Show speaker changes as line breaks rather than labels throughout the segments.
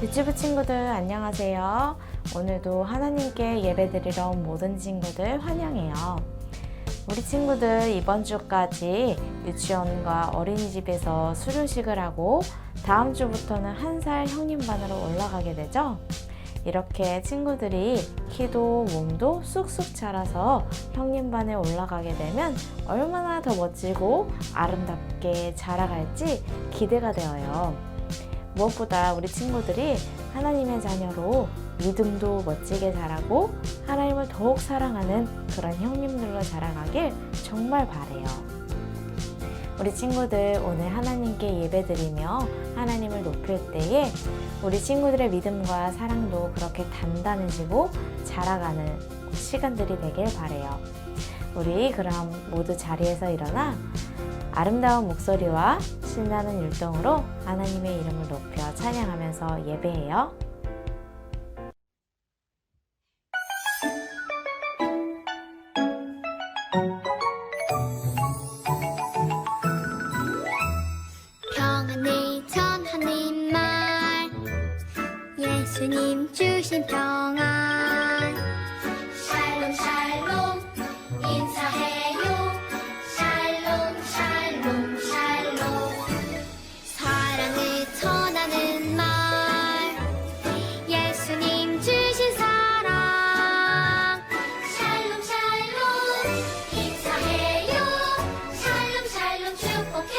유튜브 친구들 안녕하세요. 오늘도 하나님께 예배드리러 온 모든 친구들 환영해요. 우리 친구들 이번 주까지 유치원과 어린이집에서 수료식을 하고 다음 주부터는 1살 형님반으로 올라가게 되죠. 이렇게 친구들이 키도 몸도 쑥쑥 자라서 형님반에 올라가게 되면 얼마나 더 멋지고 아름답게 자라갈지 기대가 되어요. 무엇보다 우리 친구들이 하나님의 자녀로 믿음도 멋지게 자라고 하나님을 더욱 사랑하는 그런 형님들로 자라가길 정말 바래요. 우리 친구들 오늘 하나님께 예배드리며 하나님을 높일 때에 우리 친구들의 믿음과 사랑도 그렇게 단단해지고 자라가는 시간들이 되길 바래요. 우리 그럼 모두 자리에서 일어나 아름다운 목소리와 신나는 율동으로 하나님의 이름을 높여 찬양하면서 예배해요.
평안을 전하는 말 예수님 주신 평안 샬롬 샬롬 인사해요 샬롬 샬롬 샬롬 사랑을 전하는 말 예수님 주신 사랑 샬롬 샬롬 인사해요 샬롬 샬롬 축복해요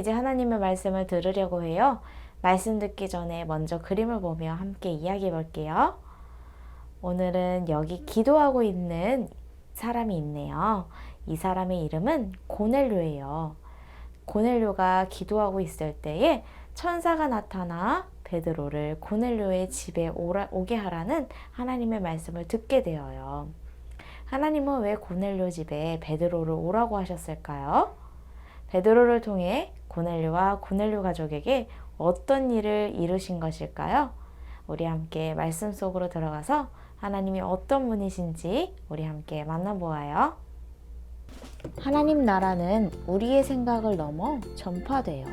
이제 하나님의 말씀을 들으려고 해요. 말씀 듣기 전에 먼저 그림을 보며 함께 이야기해 볼게요. 오늘은 여기 기도하고 있는 사람이 있네요. 이 사람의 이름은 고넬료예요. 고넬료가 기도하고 있을 때에 천사가 나타나 베드로를 고넬료의 집에 오게 하라는 하나님의 말씀을 듣게 되어요. 하나님은 왜 고넬료 집에 베드로를 오라고 하셨을까요? 베드로를 통해 고넬료와 고넬료 가족에게 어떤 일을 이루신 것일까요? 우리 함께 말씀 속으로 들어가서 하나님이 어떤 분이신지 우리 함께 만나보아요. 하나님 나라는 우리의 생각을 넘어 전파돼요.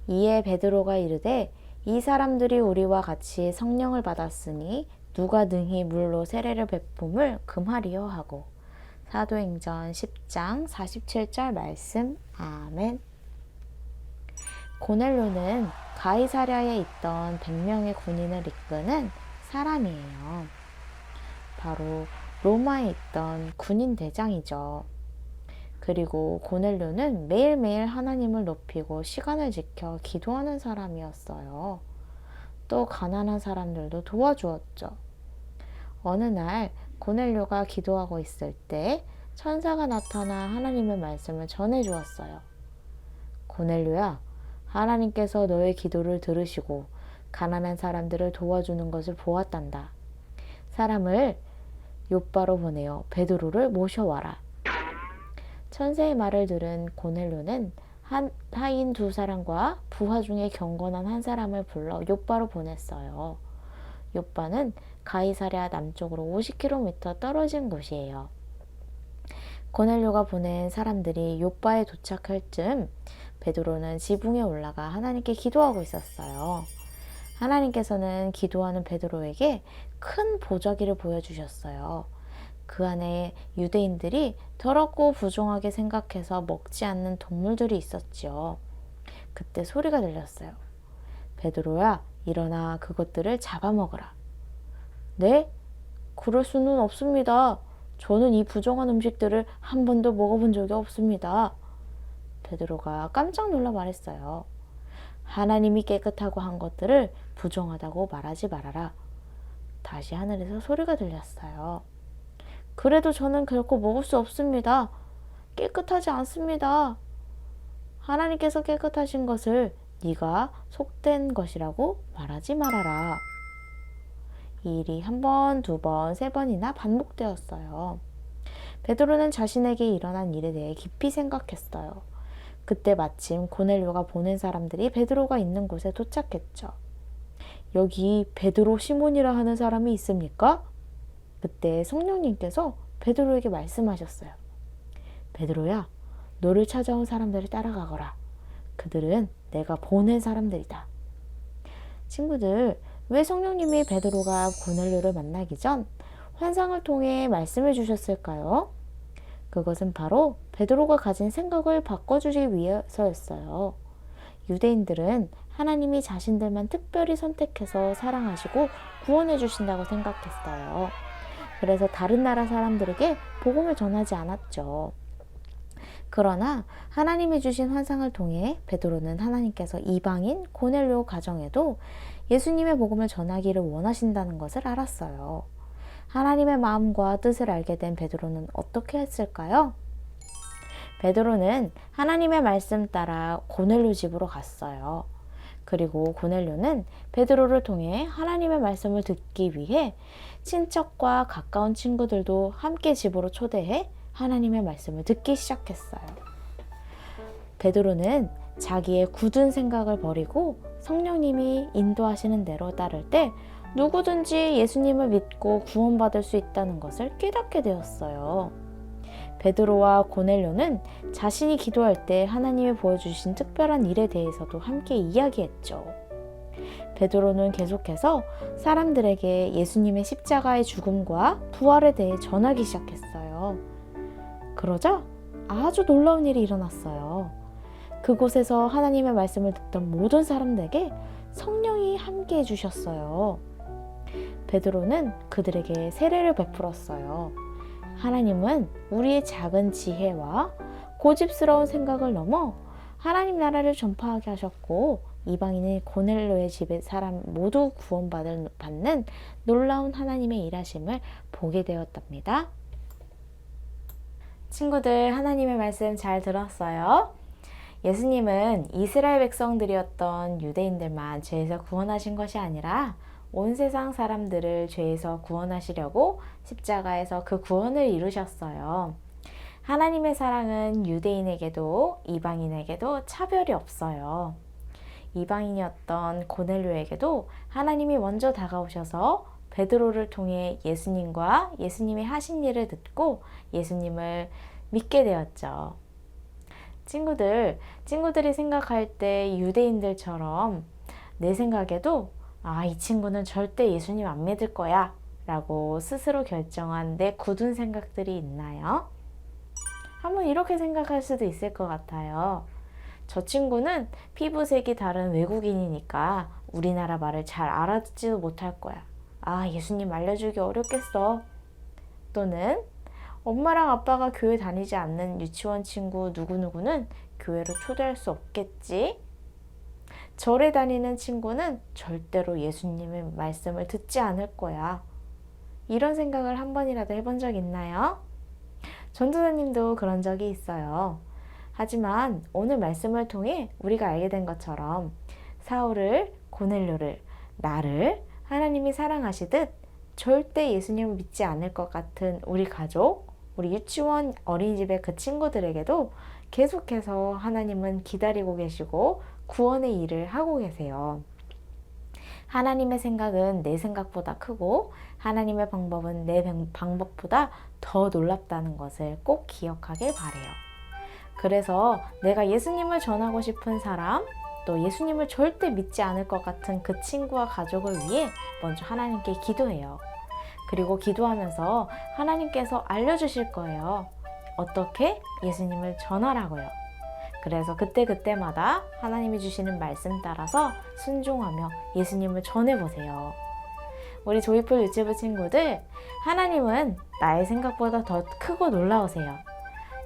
이에 베드로가 이르되 이 사람들이 우리와 같이 성령을 받았으니 누가 능히 물로 세례를 베품을 금하리요 하고. 사도행전 10장 47절 말씀. 아멘. 고넬료는 가이사랴에 있던 100명의 군인을 이끄는 사람이에요. 바로 로마에 있던 군인 대장이죠. 그리고 고넬료는 매일매일 하나님을 높이고 시간을 지켜 기도하는 사람이었어요. 또 가난한 사람들도 도와주었죠. 어느 날 고넬료가 기도하고 있을 때 천사가 나타나 하나님의 말씀을 전해주었어요. 고넬료야, 하나님께서 너의 기도를 들으시고 가난한 사람들을 도와주는 것을 보았단다. 사람을 욥바로 보내어 베드로를 모셔와라. 천사의 말을 들은 고넬료는 하인 2사람과 부하 중에 경건한 한 사람을 불러 욥바로 보냈어요. 욥바는 가이사랴 남쪽으로 50km 떨어진 곳이에요. 고넬료가 보낸 사람들이 욥바에 도착할 즈음 베드로는 지붕에 올라가 하나님께 기도하고 있었어요. 하나님께서는 기도하는 베드로에게 큰 보자기를 보여주셨어요. 그 안에 유대인들이 더럽고 부정하게 생각해서 먹지 않는 동물들이 있었지요. 그때 소리가 들렸어요. 베드로야, 일어나 그것들을 잡아먹으라. 네? 그럴 수는 없습니다. 저는 이 부정한 음식들을 한 번도 먹어본 적이 없습니다. 베드로가 깜짝 놀라 말했어요. 하나님이 깨끗하고 한 것들을 부정하다고 말하지 말아라. 다시 하늘에서 소리가 들렸어요. 그래도 저는 결코 먹을 수 없습니다. 깨끗하지 않습니다. 하나님께서 깨끗하신 것을 네가 속된 것이라고 말하지 말아라. 이 일이 1번, 2번, 3번이나 반복되었어요. 베드로는 자신에게 일어난 일에 대해 깊이 생각했어요. 그때 마침 고넬료가 보낸 사람들이 베드로가 있는 곳에 도착했죠. 여기 베드로 시몬이라 하는 사람이 있습니까? 그때 성령님께서 베드로에게 말씀하셨어요. 베드로야, 너를 찾아온 사람들을 따라가거라. 그들은 내가 보낸 사람들이다. 친구들, 왜 성령님이 베드로가 고넬료를 만나기 전 환상을 통해 말씀해 주셨을까요? 그것은 바로 베드로가 가진 생각을 바꿔주기 위해서였어요. 유대인들은 하나님이 자신들만 특별히 선택해서 사랑하시고 구원해 주신다고 생각했어요. 그래서 다른 나라 사람들에게 복음을 전하지 않았죠. 그러나 하나님이 주신 환상을 통해 베드로는 하나님께서 이방인 고넬료 가정에도 예수님의 복음을 전하기를 원하신다는 것을 알았어요. 하나님의 마음과 뜻을 알게 된 베드로는 어떻게 했을까요? 베드로는 하나님의 말씀 따라 고넬료 집으로 갔어요. 그리고 고넬료는 베드로를 통해 하나님의 말씀을 듣기 위해 친척과 가까운 친구들도 함께 집으로 초대해 하나님의 말씀을 듣기 시작했어요. 베드로는 자기의 굳은 생각을 버리고 성령님이 인도하시는 대로 따를 때 누구든지 예수님을 믿고 구원받을 수 있다는 것을 깨닫게 되었어요. 베드로와 고넬료는 자신이 기도할 때 하나님이 보여주신 특별한 일에 대해서도 함께 이야기했죠. 베드로는 계속해서 사람들에게 예수님의 십자가의 죽음과 부활에 대해 전하기 시작했어요. 그러자 아주 놀라운 일이 일어났어요. 그곳에서 하나님의 말씀을 듣던 모든 사람들에게 성령이 함께 해주셨어요. 베드로는 그들에게 세례를 베풀었어요. 하나님은 우리의 작은 지혜와 고집스러운 생각을 넘어 하나님 나라를 전파하게 하셨고 이방인의 고넬료의 집의 사람 모두 구원받는 놀라운 하나님의 일하심을 보게 되었답니다. 친구들, 하나님의 말씀 잘 들었어요? 예수님은 이스라엘 백성들이었던 유대인들만 죄에서 구원하신 것이 아니라 온 세상 사람들을 죄에서 구원하시려고 십자가에서 그 구원을 이루셨어요. 하나님의 사랑은 유대인에게도 이방인에게도 차별이 없어요. 이방인이었던 고넬료에게도 하나님이 먼저 다가오셔서 베드로를 통해 예수님과 예수님이 하신 일을 듣고 예수님을 믿게 되었죠. 친구들이 생각할 때 유대인들처럼 내 생각에도 이 친구는 절대 예수님 안 믿을 거야 라고 스스로 결정한 내 굳은 생각들이 있나요? 한번 이렇게 생각할 수도 있을 것 같아요. 저 친구는 피부색이 다른 외국인이니까 우리나라 말을 잘 알아듣지도 못할 거야. 예수님 알려주기 어렵겠어. 또는 엄마랑 아빠가 교회 다니지 않는 유치원 친구 누구누구는 교회로 초대할 수 없겠지. 절에 다니는 친구는 절대로 예수님의 말씀을 듣지 않을 거야. 이런 생각을 한 번이라도 해본 적 있나요? 전도사님도 그런 적이 있어요. 하지만 오늘 말씀을 통해 우리가 알게 된 것처럼 사울을, 고넬료를, 나를 하나님이 사랑하시듯 절대 예수님을 믿지 않을 것 같은 우리 가족, 우리 유치원 어린이집의 그 친구들에게도 계속해서 하나님은 기다리고 계시고 구원의 일을 하고 계세요. 하나님의 생각은 내 생각보다 크고 하나님의 방법은 내 방법보다 더 놀랍다는 것을 꼭 기억하길 바래요. 그래서 내가 예수님을 전하고 싶은 사람, 또 예수님을 절대 믿지 않을 것 같은 그 친구와 가족을 위해 먼저 하나님께 기도해요. 그리고 기도하면서 하나님께서 알려주실 거예요. 어떻게 예수님을 전하라고요. 그래서 그때마다 하나님이 주시는 말씀 따라서 순종하며 예수님을 전해보세요. 우리 조이풀 유치부 친구들, 하나님은 나의 생각보다 더 크고 놀라우세요.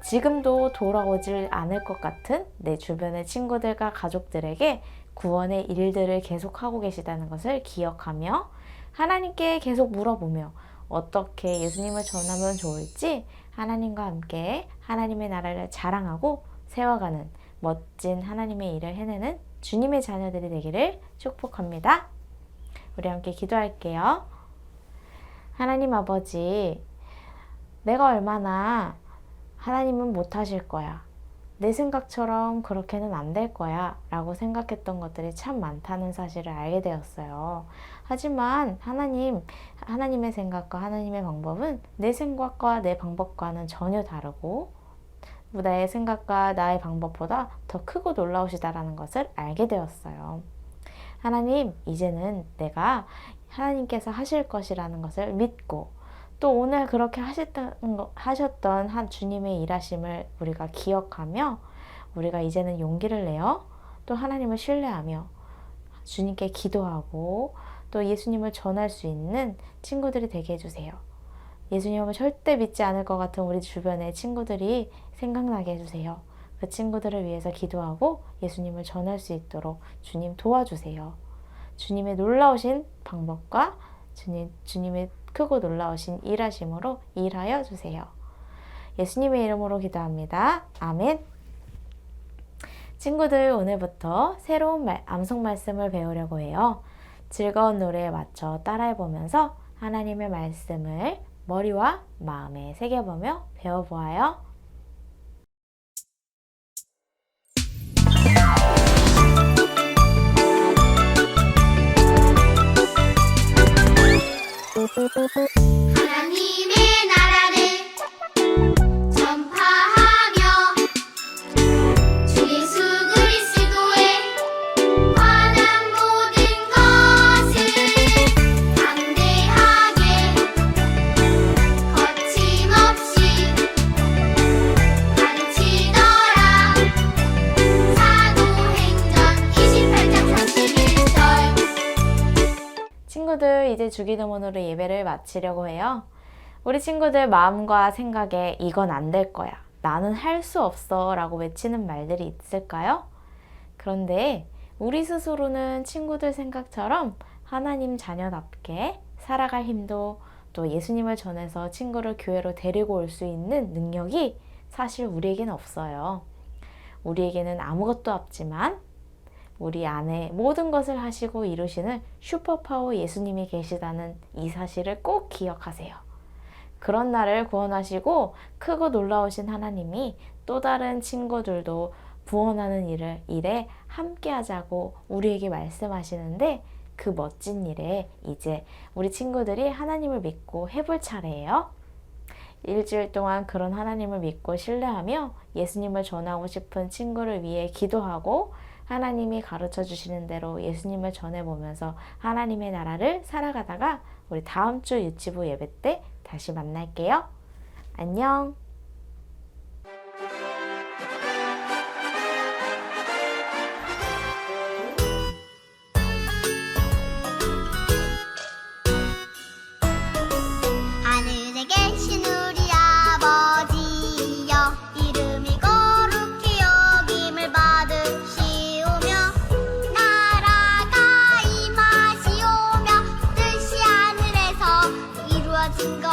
지금도 돌아오질 않을 것 같은 내 주변의 친구들과 가족들에게 구원의 일들을 계속하고 계시다는 것을 기억하며 하나님께 계속 물어보며 어떻게 예수님을 전하면 좋을지 하나님과 함께 하나님의 나라를 자랑하고 세워가는 멋진 하나님의 일을 해내는 주님의 자녀들이 되기를 축복합니다. 우리 함께 기도할게요. 하나님 아버지, 내가 얼마나 하나님은 못하실 거야, 내 생각처럼 그렇게는 안 될 거야 라고 생각했던 것들이 참 많다는 사실을 알게 되었어요. 하지만 하나님의 생각과 하나님의 방법은 내 생각과 내 방법과는 전혀 다르고 나의 생각과 나의 방법보다 더 크고 놀라우시다라는 것을 알게 되었어요. 하나님, 이제는 내가 하나님께서 하실 것이라는 것을 믿고 또 오늘 그렇게 하셨던 한 주님의 일하심을 우리가 기억하며 우리가 이제는 용기를 내어 또 하나님을 신뢰하며 주님께 기도하고 또 예수님을 전할 수 있는 친구들이 되게 해주세요. 예수님을 절대 믿지 않을 것 같은 우리 주변의 친구들이 생각나게 해주세요. 그 친구들을 위해서 기도하고 예수님을 전할 수 있도록 주님 도와주세요. 주님의 놀라우신 방법과 주님의 크고 놀라우신 일하심으로 일하여 주세요. 예수님의 이름으로 기도합니다. 아멘. 친구들, 오늘부터 새로운 암송 말씀을 배우려고 해요. 즐거운 노래에 맞춰 따라해보면서 하나님의 말씀을 머리와 마음에 새겨보며 배워보아요.
하나님의 나라를 전파하며 주 예수 그리스도의 관한 모든 것을 담대하게 거침없이 가르치더라. 사도행전 28장 31절.
친구들, 이제 주기도문으로 예배를 마치려고 해요. 우리 친구들 마음과 생각에 이건 안 될 거야, 나는 할 수 없어 라고 외치는 말들이 있을까요? 그런데 우리 스스로는 친구들 생각처럼 하나님 자녀답게 살아갈 힘도 또 예수님을 전해서 친구를 교회로 데리고 올 수 있는 능력이 사실 우리에게는 없어요. 우리에게는 아무것도 없지만 우리 안에 모든 것을 하시고 이루시는 슈퍼파워 예수님이 계시다는 이 사실을 꼭 기억하세요. 그런 나를 구원하시고 크고 놀라우신 하나님이 또 다른 친구들도 구원하는 일에 함께 하자고 우리에게 말씀하시는데 그 멋진 일에 이제 우리 친구들이 하나님을 믿고 해볼 차례예요. 일주일 동안 그런 하나님을 믿고 신뢰하며 예수님을 전하고 싶은 친구를 위해 기도하고 하나님이 가르쳐 주시는 대로 예수님을 전해보면서 하나님의 나라를 살아가다가 우리 다음 주 유치부 예배 때 다시 만날게요. 안녕.
하늘에 계신 우리 아버지여 이름이 거룩히 여김을 받으시오며 나라가 임하시오며 뜻이 하늘에서 이루어진 것